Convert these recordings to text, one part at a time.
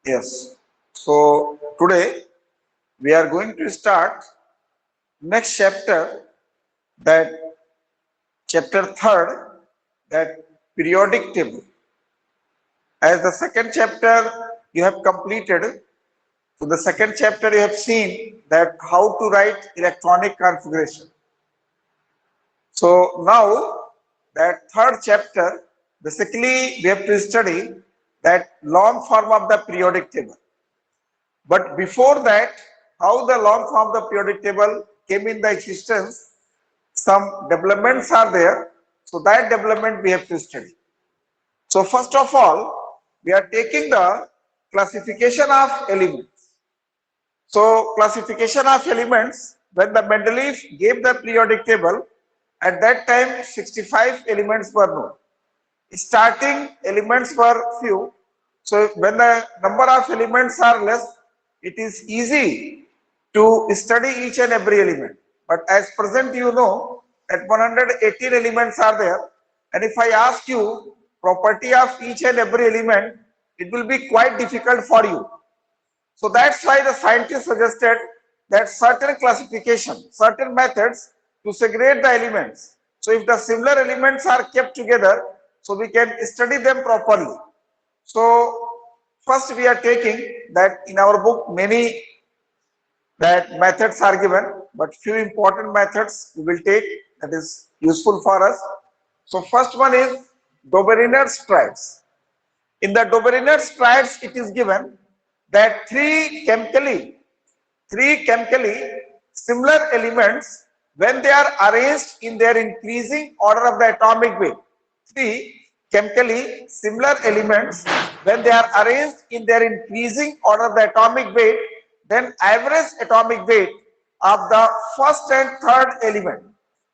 Yes. So today we are going to start next chapter, that chapter third, that periodic table. As the second chapter you have completed, so the second chapter you have seen that how to write electronic configuration. So now that third chapter, basically we have to study that long form of the periodic table. But before that, how the long form of the periodic table came in the existence, some developments are there. So that development we have to study. So first of all, we are taking the classification of elements. So classification of elements, when the Mendeleev gave the periodic table, at that time 65 elements were known. Starting elements were few. So when the number of elements are less, it is easy to study each and every element. But as present you know that 118 elements are there, and if I ask you property of each and every element, it will be quite difficult for you. So that's why the scientists suggested that certain classification, certain methods to segregate the elements. So if the similar elements are kept together, so we can study them properly. So first we are taking that in our book many that methods are given, but few important methods we will take that is useful for us. So first one is Doberiner's triads. In the Doberiner's triads, it is given that three chemically similar elements, when they are arranged in their increasing order of the atomic weight, three chemically similar elements, when they are arranged in their increasing order of the atomic weight, then average atomic weight of the first and third element,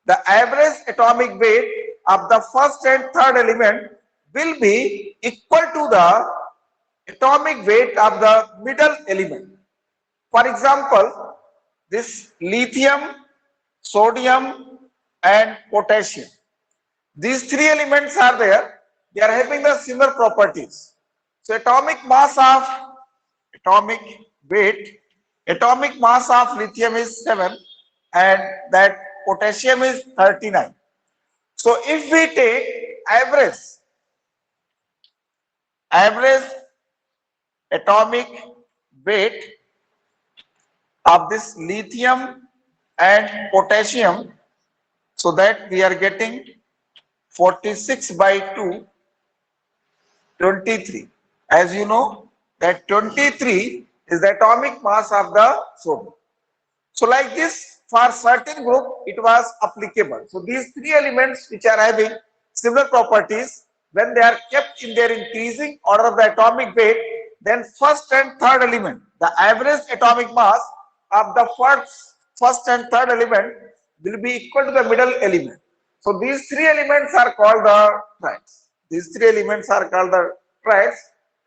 the average atomic weight of the first and third element will be equal to the atomic weight of the middle element. For example, this lithium, sodium and potassium. These three elements are there. They are having the similar properties. So atomic weight, atomic mass of lithium is 7 and that potassium is 39. So if we take average atomic weight of this lithium and potassium, so that we are getting 46 by 2, 23. As you know that 23 is the atomic mass of the sodium. So like this, for certain group it was applicable. So these three elements which are having similar properties, when they are kept in their increasing order of the atomic weight, then first and third element, the average atomic mass of the first and third element will be equal to the middle element. So these three elements are called the triads. These three elements are called the triads,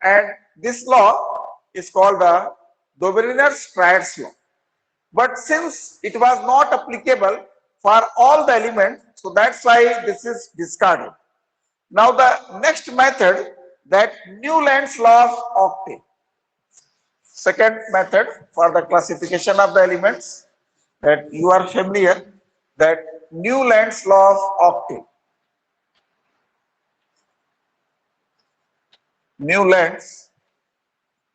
and this law is called the Doberiner's triads law. But since it was not applicable for all the elements, so that's why this is discarded. Now the next method, that Newland's law of octave. Second method for the classification of the elements, that you are familiar, that Newland's law of octave. Newland's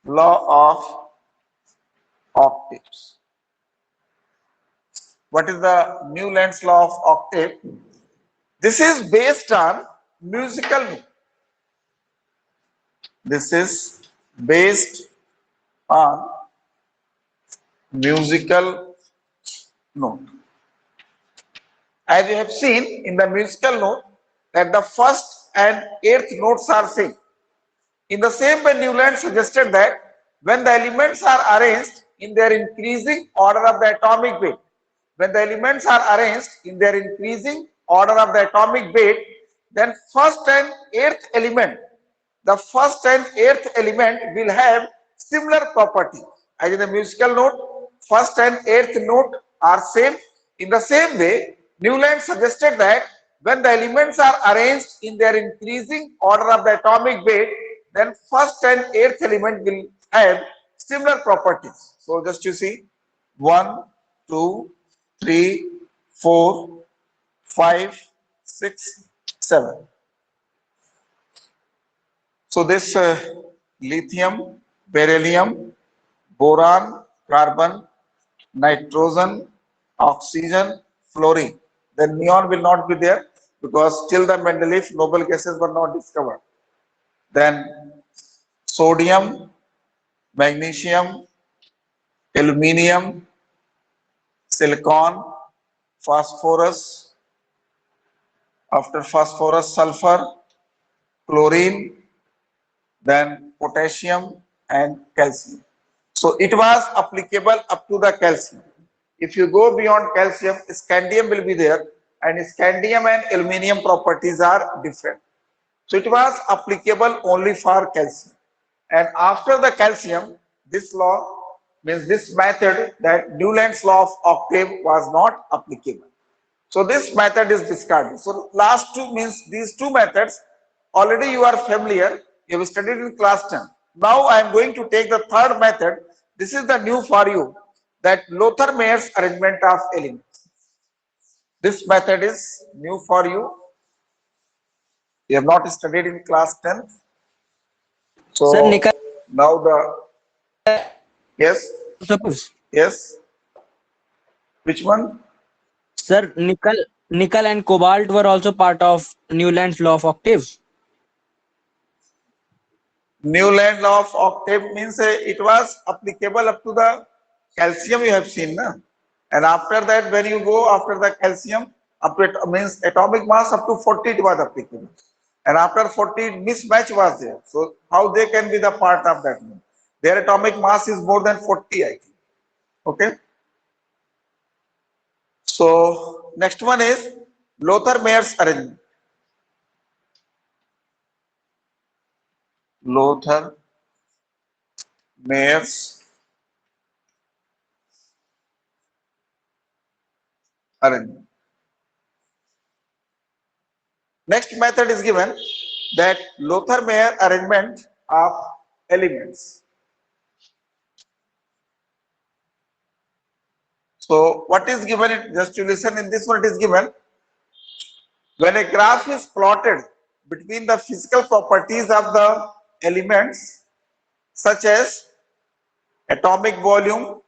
law of octaves. What is the Newland's law of octave? This is based on musical note. This is based on musical note. As you have seen in the musical note that the first and eighth notes are same. In the same way, Newland suggested that when the elements are arranged in their increasing order of the atomic weight, when the elements are arranged in their increasing order of the atomic weight, then first and eighth element, the first and eighth element will have similar property. As in the musical note, first and eighth note are same. In the same way, Newland suggested that when the elements are arranged in their increasing order of the atomic weight, then first and eighth element will have similar properties. So just you see 1, 2, 3, 4, 5, 6, 7. So this lithium, beryllium, boron, carbon, nitrogen, oxygen, fluorine. Then neon will not be there because till the Mendeleev noble gases were not discovered. Then sodium, magnesium, aluminium, silicon, phosphorus, after phosphorus, sulfur, chlorine, then potassium and calcium. So it was applicable up to the calcium. If you go beyond calcium, scandium will be there, and scandium and aluminium properties are different. So it was applicable only for calcium. And after the calcium, this law means this method, that Newland's law of octave, was not applicable. So this method is discarded. So last two means these two methods already you are familiar. You have studied in class 10. Now I am going to take the third method. This is the new for you, that Lothar-Mayer's arrangement of elements. This method is new for you. You have not studied in class 10. Sir, So nickel now the, yes, suppose. yes, which one? Sir, nickel and cobalt were also part of Newland's law of octaves. Newland law of octave means it was applicable up to the calcium you have seen, na? And after that, when you go after the calcium, up to it means atomic mass up to 40 it was applicable. And after 40, mismatch was there. So how they can be the part of that? Their atomic mass is more than 40, I think. Okay. So next one is Lothar-Mayer's arrangement. Lothar-Mayer's arrangement. Next method is given, that Lothar-Meyer arrangement of elements. So what is given, just to listen, in this one it is given, when a graph is plotted between the physical properties of the elements such as atomic volume,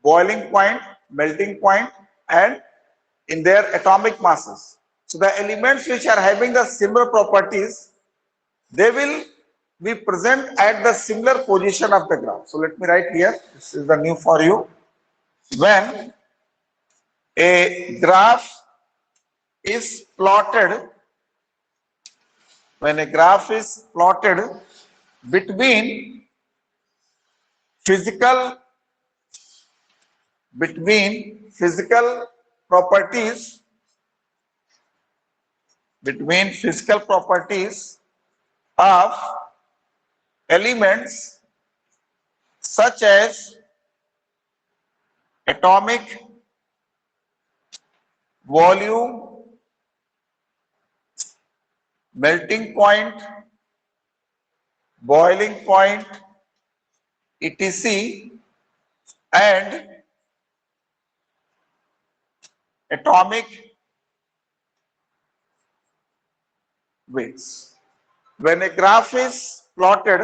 boiling point, melting point, and in their atomic masses. So the elements which are having the similar properties, they will be present at the similar position of the graph. So let me write here, this is the new for you. When a graph is plotted, when a graph is plotted between physical physical properties, between physical properties of elements such as atomic volume, melting point, boiling point, etc., and atomic weights. When a graph is plotted,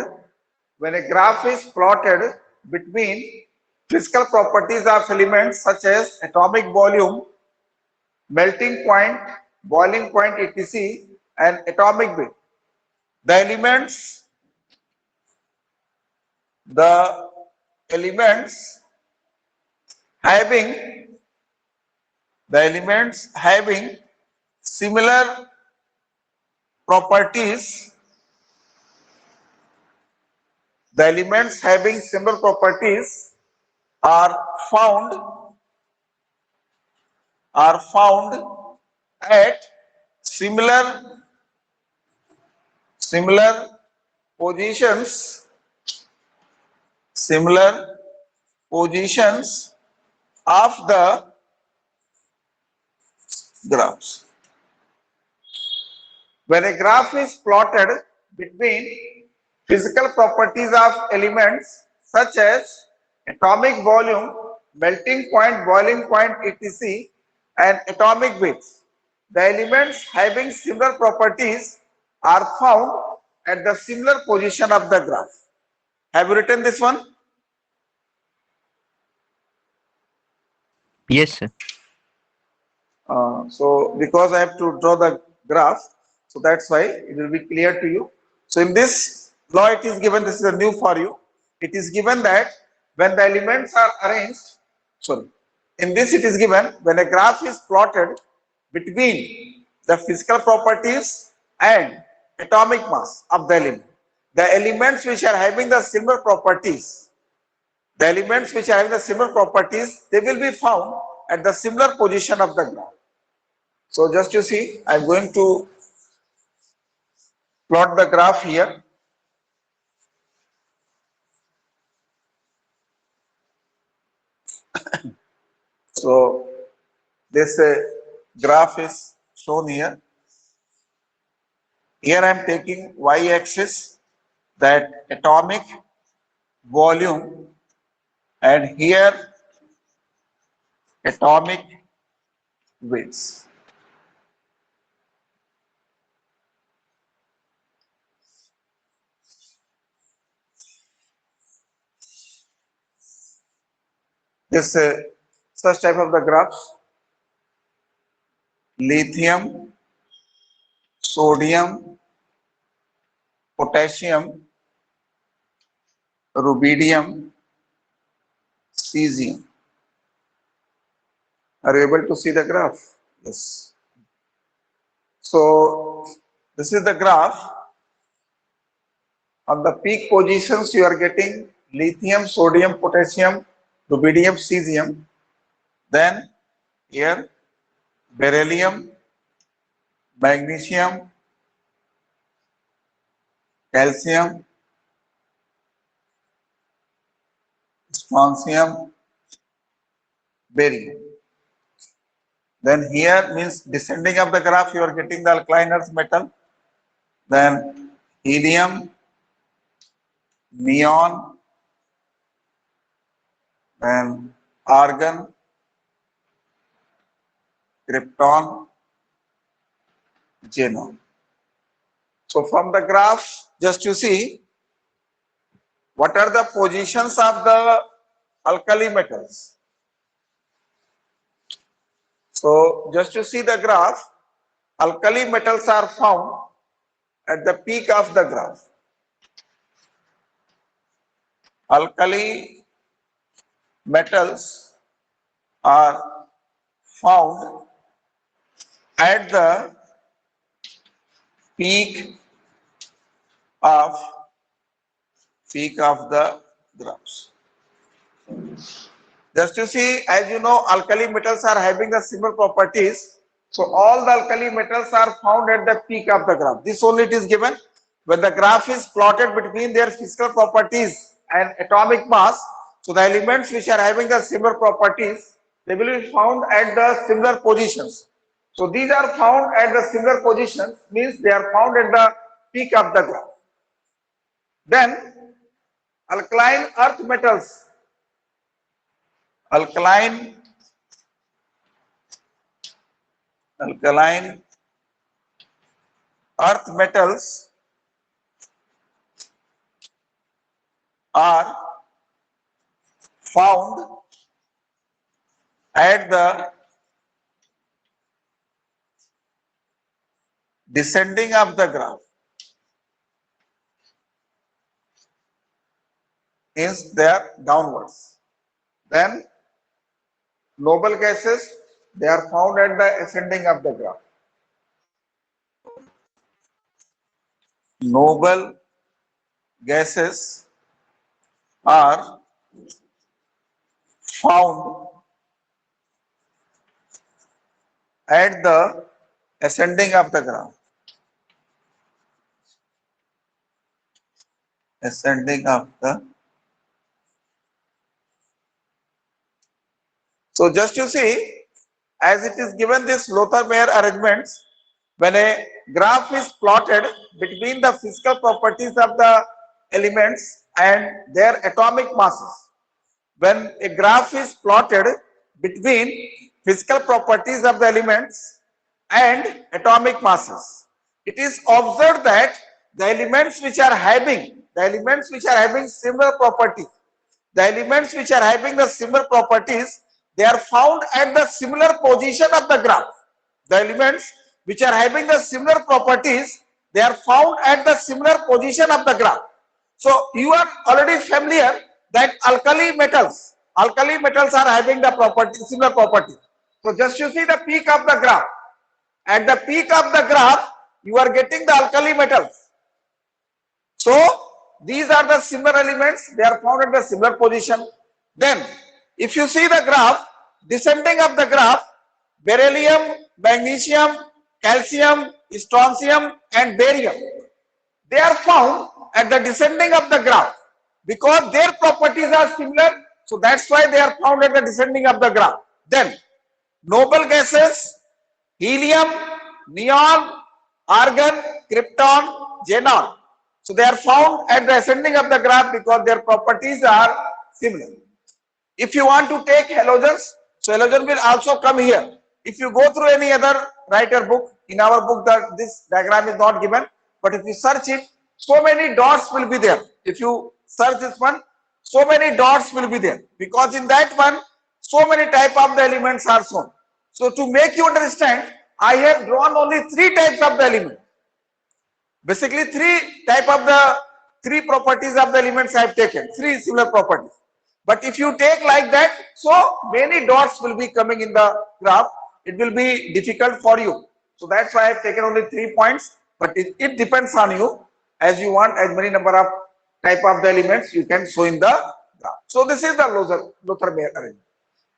between physical properties of elements such as atomic volume, melting point, boiling point, etc., and atomic weight, the elements having similar properties, are found at similar positions of the graphs. When a graph is plotted between physical properties of elements such as atomic volume, melting point, boiling point, etc., and atomic weights. The elements having similar properties are found at the similar position of the graph. Have you written this one? Yes, sir. So because I have to draw the graph, so that's why it will be clear to you. So in this law it is given, this is a new for you. It is given that when the elements are arranged, sorry, in this it is given when a graph is plotted between the physical properties and atomic mass of the element. The elements which are having the similar properties, the elements which are having the similar properties, they will be found at the similar position of the graph. So just you see, I'm going to plot the graph here. So this graph is shown here. Here I am taking y-axis, that atomic volume, and here atomic weights. This such type of the graphs: lithium, sodium, potassium, rubidium, cesium. Are you able to see the graph? Yes. So this is the graph. On the peak positions, you are getting lithium, sodium, potassium, rubidium, cesium. Then here beryllium, magnesium, calcium, strontium, barium. Then here means descending of the graph, you are getting the alkaline earth metal. Then helium, neon, then argon, krypton, xenon. So from the graph, just you see what are the positions of the alkali metals. So just to see the graph, alkali metals are found at the peak of the graph. Alkali metals are found at the peak of the graphs. Just to see, as you know, alkali metals are having the similar properties. So all the alkali metals are found at the peak of the graph. This only it is given when the graph is plotted between their physical properties and atomic mass. So the elements which are having the similar properties, they will be found at the similar positions. So these are found at the similar positions, means they are found at the peak of the graph. Then alkaline earth metals, alkaline earth metals are found at the descending of the graph. Means they are downwards. Then noble gases, they are found at the ascending of the graph. Noble gases are found at the ascending of the graph. Ascending of the. So just you see, as it is given this Lothar-Meyer arrangements, when a graph is plotted between the physical properties of the elements and their atomic masses. When a graph is plotted between physical properties of the elements and atomic masses, it is observed that the elements which are having similar properties, they are found at the similar position of the graph. The elements which are having the similar properties, they are found at the similar position of the graph. So you are already familiar that alkali metals are having the similar properties. So just you see the peak of the graph. At the peak of the graph, you are getting the alkali metals. So these are the similar elements, they are found at the similar position. Then if you see the graph, descending of the graph, beryllium, magnesium, calcium, strontium and barium, they are found at the descending of the graph because their properties are similar. So that's why they are found at the descending of the graph. Then noble gases, helium, neon, argon, krypton, xenon. So they are found at the ascending of the graph because their properties are similar. If you want to take halogens, so halogen will also come here. If you go through any other writer book, in our book that this diagram is not given, but if you search it, so many dots will be there. If you search this one, so many dots will be there because in that one, so many type of the elements are shown. So to make you understand, I have drawn only 3 types of the element. Basically, three properties of the elements I have taken, 3 similar properties. But if you take like that, so many dots will be coming in the graph. It will be difficult for you. So that's why I have taken only 3 points. But it depends on you. As you want as many number of type of the elements you can show in the graph. So this is the Lothar-Meyer arrangement.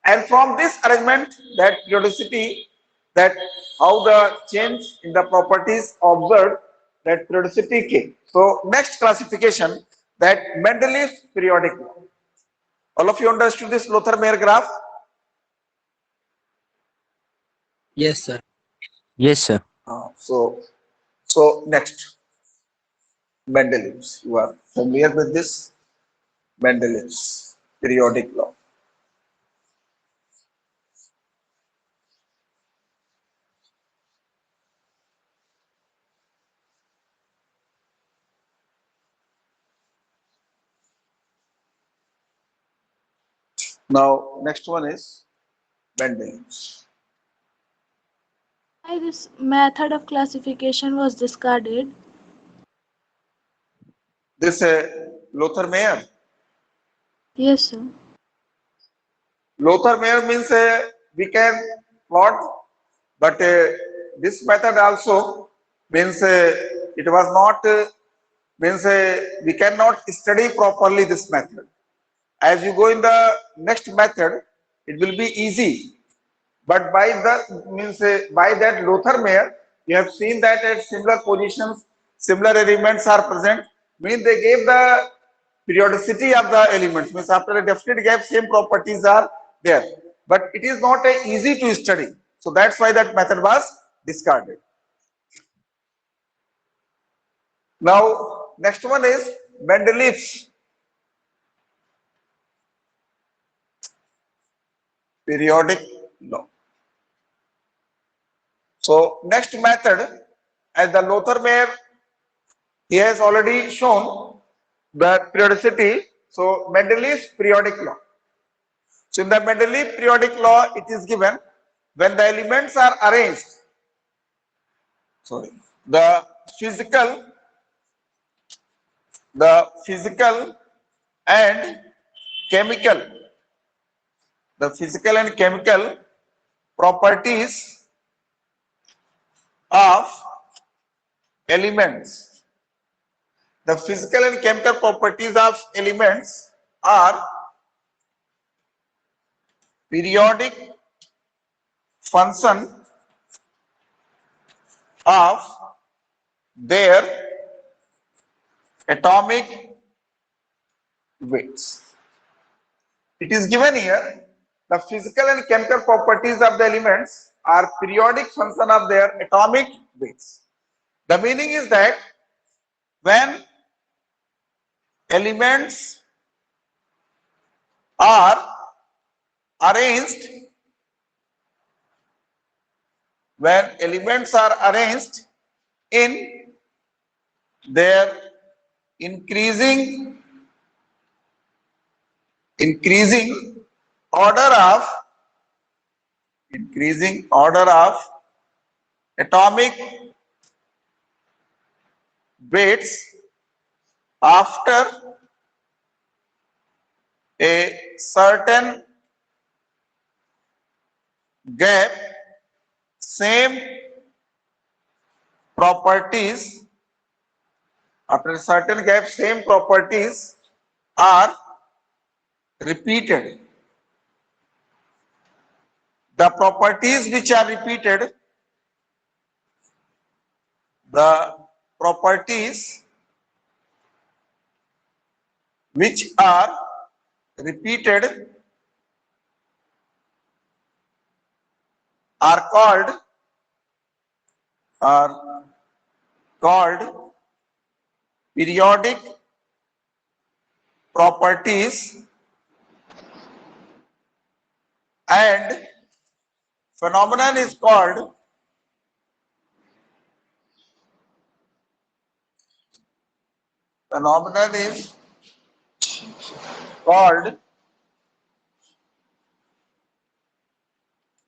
And from this arrangement, that periodicity, that how the change in the properties observed, that periodicity came. So next classification, that Mendeleev's periodic law. All of you understood this Lothar-Meyer graph? Yes, sir. Yes, sir. So next, Mendeleev's. You are familiar with this Mendeleev's periodic law. Now, next one is Mendeleev's. Why this method of classification was discarded? This Lothar-Meyer. Yes, sir. Lothar-Meyer means we can plot, but this method also means it was not means we cannot study properly this method. As you go in the next method, it will be easy. But by the means by that Lothar-Meyer, you have seen that at similar positions, similar elements are present. Means they gave the periodicity of the elements. Means after a definite gap, same properties are there. But it is not easy to study. So that's why that method was discarded. Now next one is Mendeleev's periodic law. So next method, as the Lothar-Meyer, he has already shown the periodicity. So Mendeleev's periodic law. So in the Mendeleev periodic law, it is given when the elements are arranged. Sorry, the physical and chemical, properties of elements. The physical and chemical properties of elements are periodic function of their atomic weights. It is given here, the physical and chemical properties of the elements are periodic function of their atomic weights. The meaning is that when elements are arranged, when elements are arranged in their increasing order of atomic weights after a certain gap, same properties, after a certain gap, same properties are repeated. The properties which are repeated, the properties which are repeated are called periodic properties, and phenomenon is called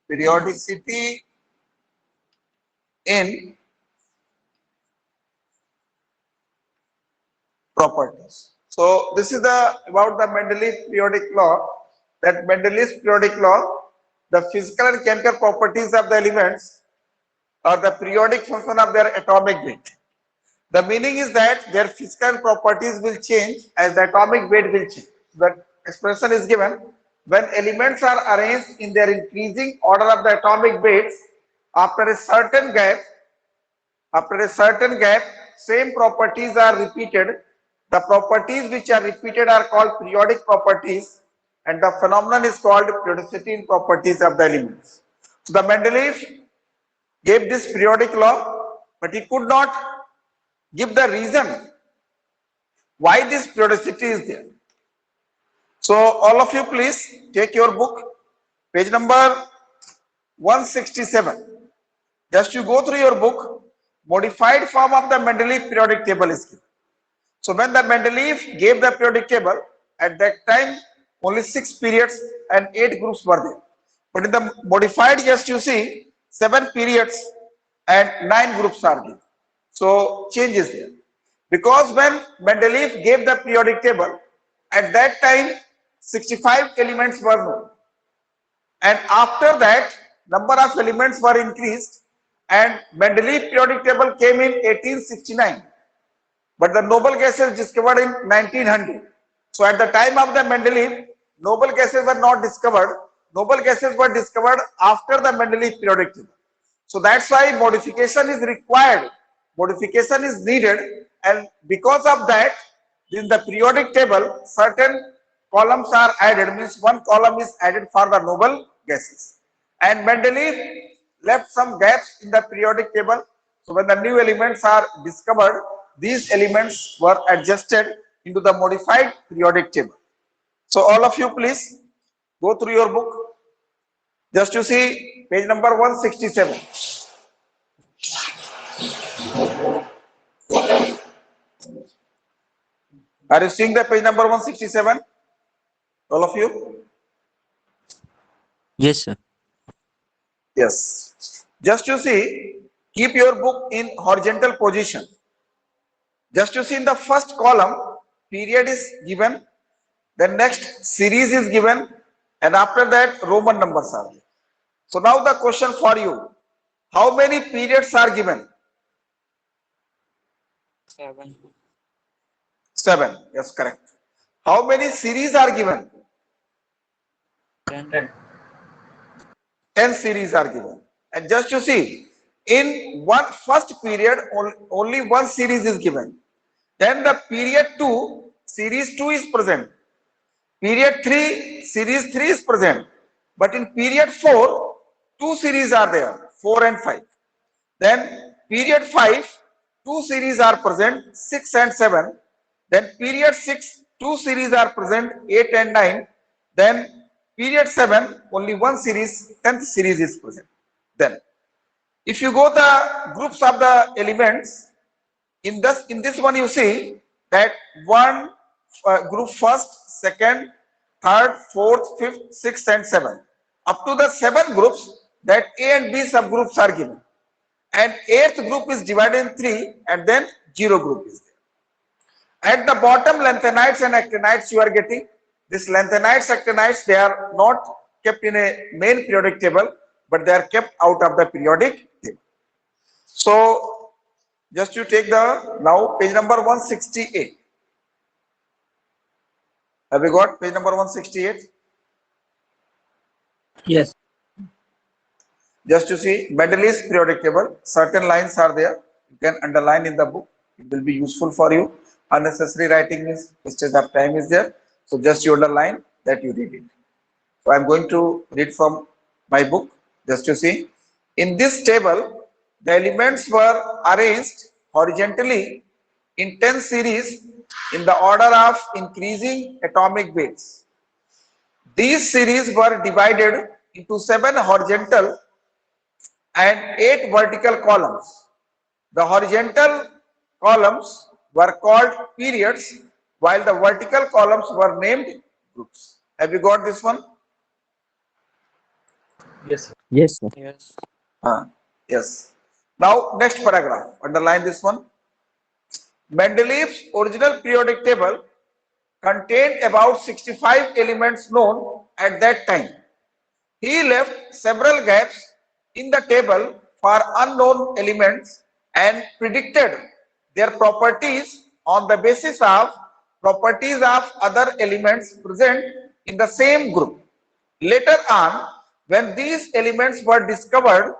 periodicity in properties. So this is the about the Mendeleev periodic law. That Mendeleev's periodic law, the physical and chemical properties of the elements are the periodic function of their atomic weight. The meaning is that their physical properties will change as the atomic weight will change. The expression is given when elements are arranged in their increasing order of the atomic weights after a certain gap, same properties are repeated. The properties which are repeated are called periodic properties, and the phenomenon is called periodicity in properties of the elements. So the Mendeleev gave this periodic law, but he could not give the reason why this periodicity is there. So all of you please take your book, page number 167. Just you go through your book, modified form of the Mendeleev periodic table is given. So when the Mendeleev gave the periodic table, at that time only 6 periods and 8 groups were there. But in the modified, just you see 7 periods and 9 groups are given. So change is there. Because when Mendeleev gave the periodic table, at that time 65 elements were known. And after that, number of elements were increased, and Mendeleev periodic table came in 1869. But the noble gases discovered in 1900. So at the time of the Mendeleev, noble gases were not discovered. Noble gases were discovered after the Mendeleev periodic table. So that's why modification is required. Modification is needed, and because of that, in the periodic table, certain columns are added. Means one column is added for the noble gases. And Mendeleev left some gaps in the periodic table. So when the new elements are discovered, these elements were adjusted into the modified periodic table. So all of you please go through your book. Just you see page number 167. Are you seeing the page number 167? All of you? Yes, sir. Yes. Just you see, keep your book in horizontal position. Just you see in the first column, period is given, then next series is given, and after that Roman numbers are given. So now the question for you, how many periods are given? 7. 7. Yes, correct. How many series are given? 10. 10 series are given. And just you see, in one first period, only one series is given. Then the period 2, series 2 is present. Period 3, series 3 is present. But in period 4, 2 series are there, 4 and 5. Then period 5, 2 series are present, 6 and 7. Then period 6, two series are present, 8 and 9. Then period 7, only one series, 10th series is present. Then if you go the groups of the elements, in this one you see that one group first, second, third, fourth, fifth, sixth, and seventh. Up to the 7 groups, that A and B subgroups are given. And 8th group is divided in 3, and then 0 group is there. At the bottom, lanthanides and actinides you are getting. This lanthanides, actinides, they are not kept in a main periodic table, but they are kept out of the periodic table. So just you take the now page number 168. Have you got page number 168? Yes. Just to see Mendeleev's periodic table, certain lines are there. You can underline in the book. It will be useful for you. Unnecessary writing is wastage of time is there. So just you underline that you read it. So I'm going to read from my book. Just to see. In this table, the elements were arranged horizontally in 10 series in the order of increasing atomic weights. These series were divided into 7 horizontal and 8 vertical columns. The horizontal columns were called periods, while the vertical columns were named groups. Have you got this one? Yes, sir. Yes, sir. Yes. Yes. Now, next paragraph. Underline this one. Mendeleev's original periodic table contained about 65 elements known at that time. He left several gaps in the table for unknown elements and predicted their properties on the basis of properties of other elements present in the same group. Later on, when these elements were discovered,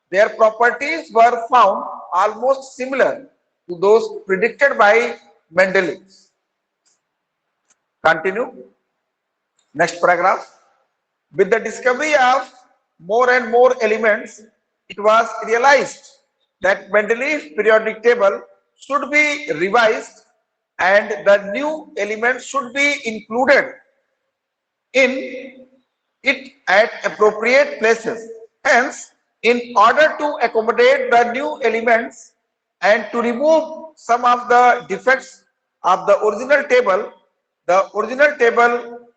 their properties were found almost similar to those predicted by Mendeleev. Continue. Next paragraph. With the discovery of more and more elements, it was realized that Mendeleev's periodic table should be revised and the new elements should be included in it at appropriate places. Hence, in order to accommodate the new elements and to remove some of the defects of the original table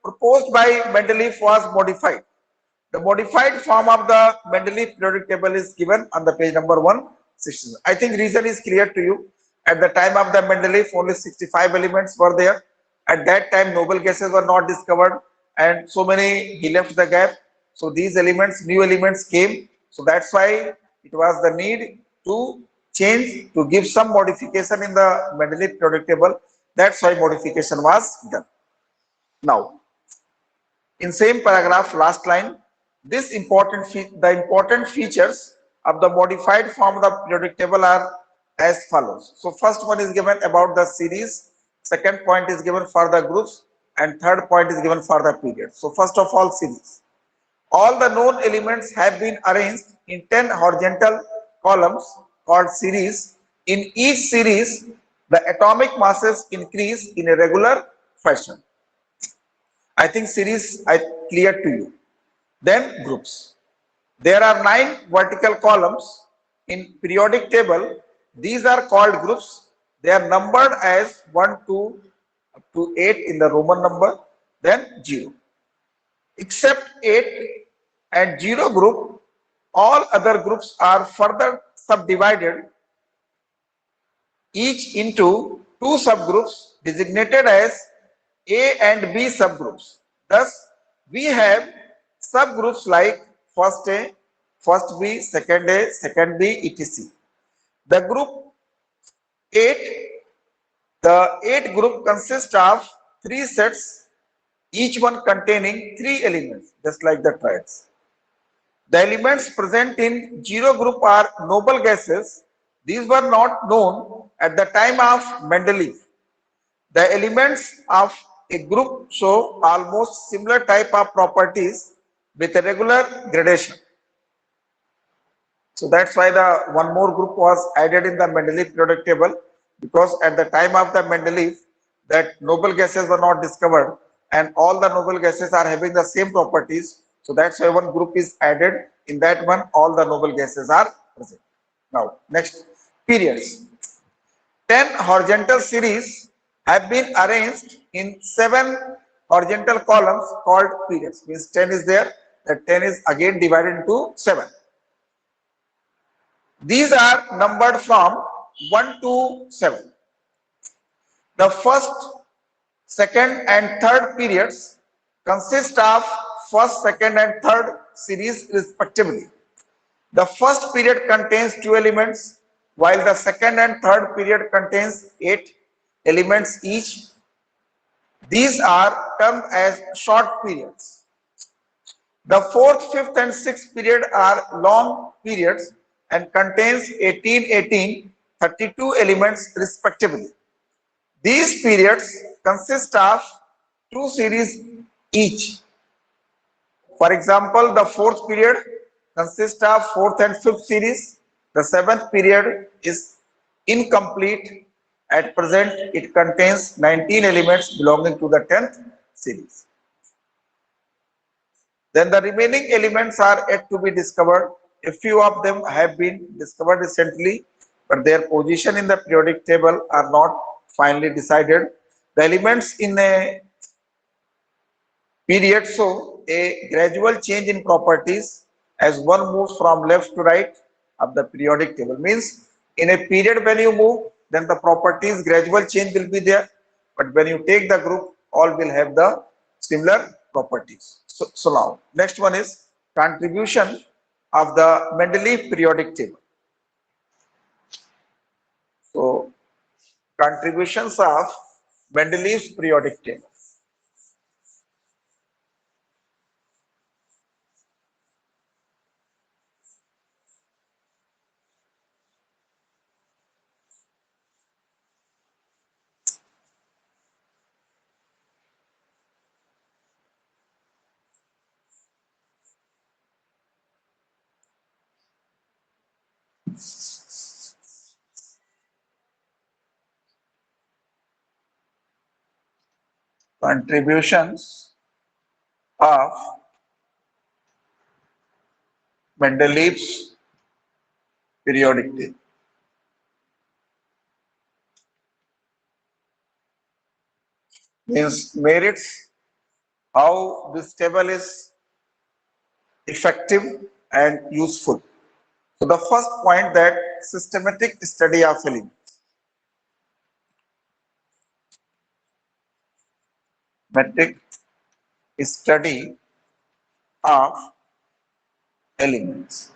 proposed by Mendeleev was modified. The modified form of the Mendeleev periodic table is given on the page number 160. I think reason is clear to you. At the time of the Mendeleev, only 65 elements were there. At that time, noble gases were not discovered, and so many he left the gap. So these elements, new elements came. So that's why it was the need to change, to give some modification in the Mendeleev periodic table. That's why modification was done. Now, in same paragraph, last line, the important features of the modified form of the periodic table are as follows. So first one is given about the series, second point is given for the groups, and third point is given for the period. So first of all, series. All the known elements have been arranged in 10 horizontal columns called series. In each series, the atomic masses increase in a regular fashion. I think series I clear to you. Then groups. There are 9 vertical columns in periodic table. These are called groups. They are numbered as 1, 2, up to 8 in the Roman number, then 0. Except 8 and 0 group, all other groups are further subdivided, each into 2 subgroups designated as A and B subgroups. Thus, we have subgroups like first A, first B, second A, second B, etc. The group 8, the 8 group consists of 3 sets, each one containing 3 elements, just like the triads. The elements present in 0 group are noble gases. These were not known at the time of Mendeleev. The elements of a group show almost similar type of properties with a regular gradation. So that's why the one more group was added in the Mendeleev periodic table, because at the time of the Mendeleev, that noble gases were not discovered and all the noble gases are having the same properties. So that's why one group is added. In that one, all the noble gases are present. Now, next, periods. 10 horizontal series have been arranged in 7 horizontal columns called periods. Means 10 is there, that 10 is again divided into 7. These are numbered from 1 to 7. The first, second and third periods consist of first, second and third series respectively. The first period contains 2 elements, while the second and third period contains 8 elements each. These are termed as short periods. The fourth, fifth and sixth period are long periods and contains 18, 18, 32 elements respectively. These periods consist of 2 series each. For example, the fourth period consists of fourth and fifth series. The seventh period is incomplete. At present, it contains 19 elements belonging to the 10th series. Then the remaining elements are yet to be discovered. A few of them have been discovered recently, but their position in the periodic table are not finally decided. The elements in a period show a gradual change in properties as one moves from left to right of the periodic table. Means in a period when you move, then the properties gradual change will be there, but when you take the group, all will have the similar properties. So now next one is contribution of the Mendeleev periodic table. So contributions of Mendeleev's periodic table. Contributions of Mendeleev's periodic table. Means merits, how this table is effective and useful. So the first point, that systematic study of elements. Systematic study of elements.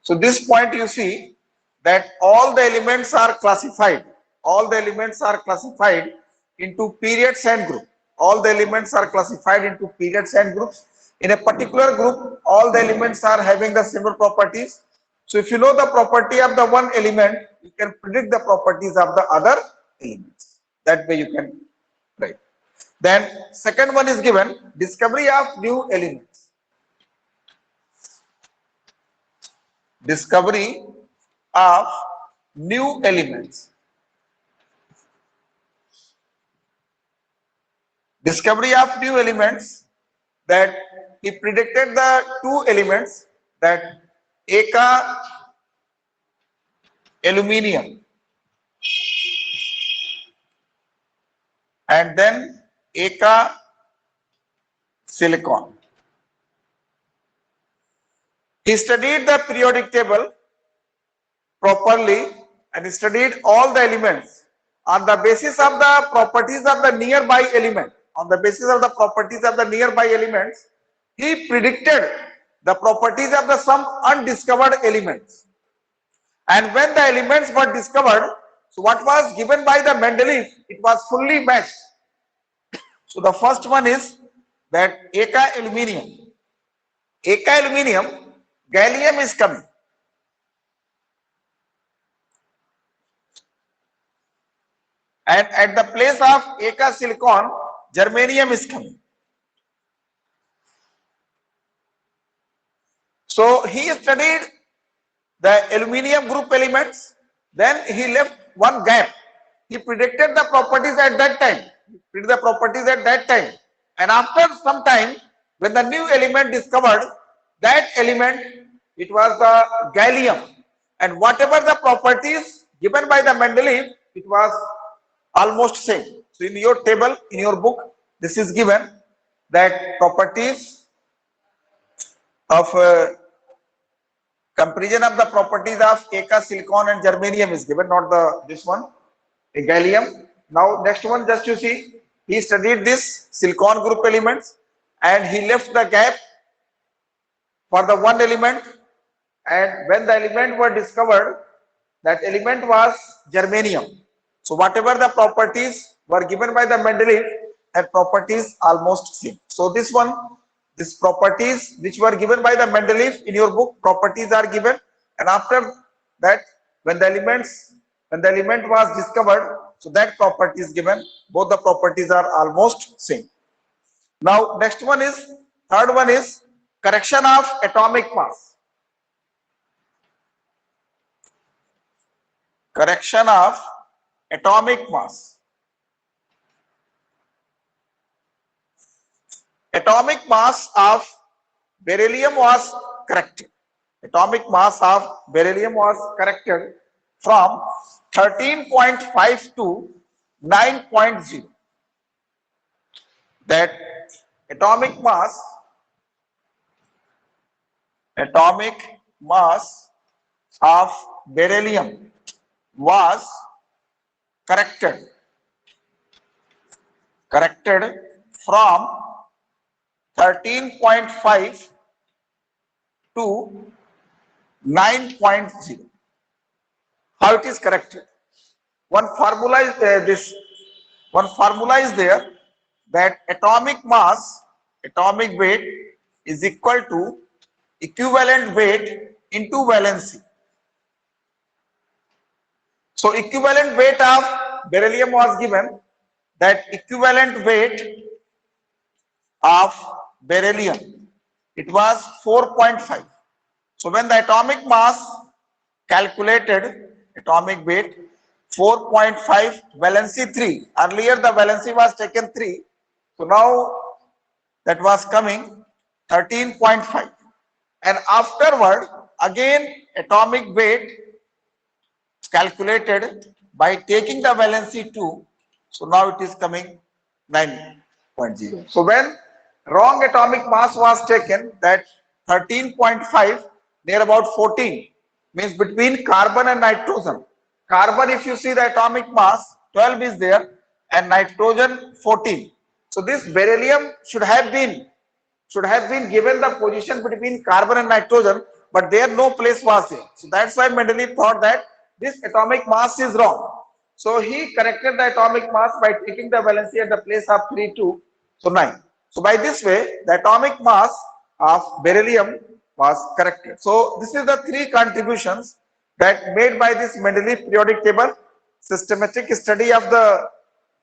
So this point you see that all the elements are classified. All the elements are classified into periods and groups. All the elements are classified into periods and groups. In a particular group, all the elements are having the similar properties. So if you know the property of the one element, you can predict the properties of the other elements. That way you can write. Then second one is given, discovery of new elements. Discovery of new elements. Discovery of new elements, that he predicted the 2 elements, that Eka aluminium and then Eka silicon. He studied the periodic table properly and studied all the elements on the basis of the properties of the nearby element. On the basis of the properties of the nearby elements, he predicted the properties of the some undiscovered elements. And when the elements were discovered, so what was given by the Mendeleev, it was fully matched. So the first one is that Eka aluminium. Eka aluminium, gallium is coming. And at the place of Eka silicon, germanium is coming. So he studied the aluminium group elements, then he left one gap. he predicted the properties at that time. And after some time, when the new element discovered, that element, it was the gallium. And whatever the properties given by the Mendeleev, it was almost same. So in your table, in your book, this is given that properties of comparison of the properties of Eka, silicon and germanium is given, not the this one, a gallium. Now next one, just you see, he studied this silicon group elements and he left the gap for the one element, and when the element were discovered, that element was germanium. So whatever the properties were given by the Mendeleev, that properties almost same. So this one, these properties which were given by the Mendeleev in your book, properties are given, and after that, when the element was discovered, so that property is given. Both the properties are almost same. Now next one is, third one is correction of atomic mass. Correction of atomic mass. Atomic mass of beryllium was corrected. Atomic mass of beryllium was corrected from 13.5 to 9.0. That atomic mass of beryllium was corrected from 13.5 to 9.0. How it is corrected? One formula is one formula is there, that atomic mass, atomic weight is equal to equivalent weight into valency. So equivalent weight of beryllium was given, that equivalent weight of beryllium, it was 4.5. So when the atomic mass calculated, atomic weight 4.5, valency 3. Earlier the valency was taken 3. So now that was coming 13.5. And afterward, again atomic weight calculated by taking the valency 2. So now it is coming 9.0. So when wrong atomic mass was taken, that 13.5 near about 14, means between carbon and nitrogen. Carbon, if you see the atomic mass, 12 is there, and nitrogen 14. So this beryllium should have been given the position between carbon and nitrogen, but there no place was there. So that's why Mendeleev thought that this atomic mass is wrong. So he corrected the atomic mass by taking the valency at the place of 3, 2, so 9. So by this way, the atomic mass of beryllium was corrected. So this is the three contributions that made by this Mendeleev periodic table. Systematic study of the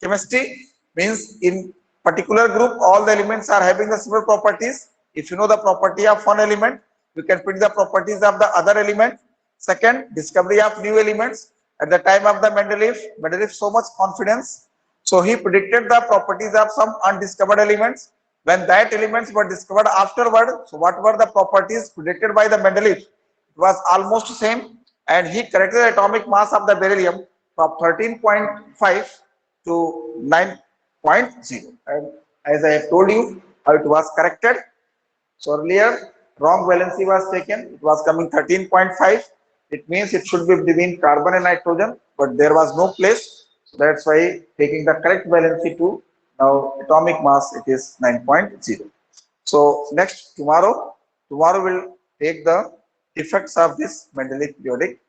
chemistry, means in particular group all the elements are having the similar properties. If you know the property of one element, you can predict the properties of the other element. Second, discovery of new elements. At the time of the Mendeleev so much confidence, so he predicted the properties of some undiscovered elements. When that elements were discovered afterward, so what were the properties predicted by the Mendeleev? It was almost same, and he corrected the atomic mass of the beryllium from 13.5 to 9.0. And as I have told you how it was corrected. So earlier wrong valency was taken, it was coming 13.5. It means it should be between carbon and nitrogen, but there was no place. So that's why taking the correct valency to now atomic mass, it is 9.0. So next tomorrow we'll take the effects of this Mendeleev periodic